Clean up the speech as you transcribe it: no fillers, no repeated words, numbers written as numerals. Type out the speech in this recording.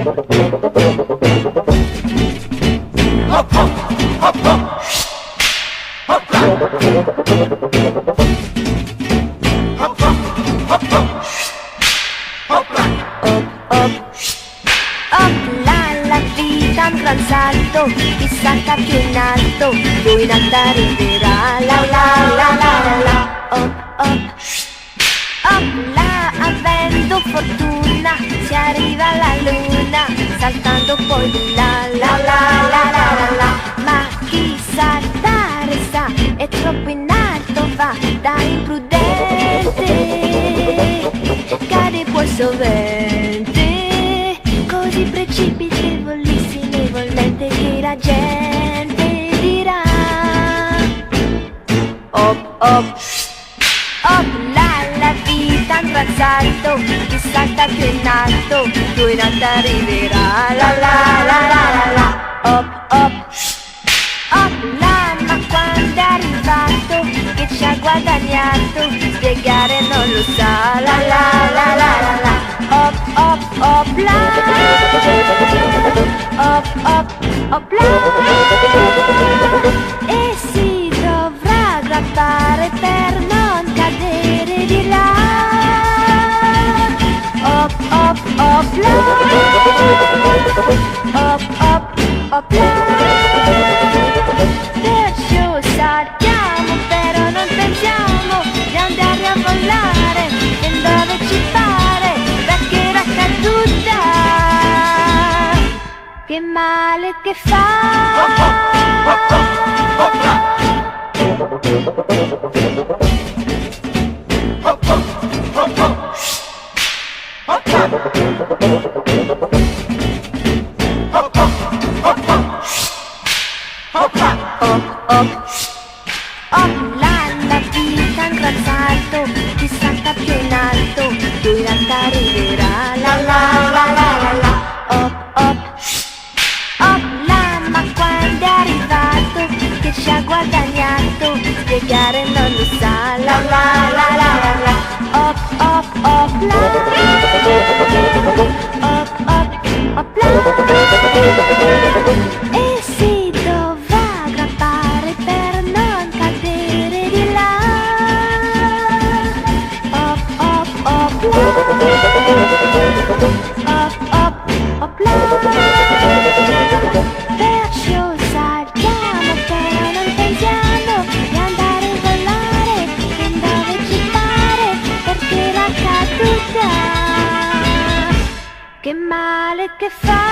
La vita un gran salto, chi salta più in alto, più in alto arriverà. La la la la la la. La, avendo fortuna si arriva alla luna, saltando poi di là. La la la la la la. Ma chi saltare sa, è troppo in alto va, da imprudente cade poi sovente, così precipitevolissimamente che la gente dirà la vita un gran salto, chi salta più in alto arriverà. La la la la la la, ma quando è arrivato che ci ha guadagnato, spiegare non lo sa. La la la la la la. E si dovrà aggrappare per non cadere di là. Perciò saltiamo, però non pensiamo di andare a volare fin dove ci pare, perché la caduta che male che fa. La vita un gran salto, chi salta più in alto arriverà. La la la la la la. Ma quando è arrivato che ci ha guadagnato, spiegare non lo sa. La la la la la la. E si dovrà aggrappare per non cadere di là. Perciò saltiamo, però non pensiamo di andare a volare fin dove ci pare, perché la caduta che male che fa.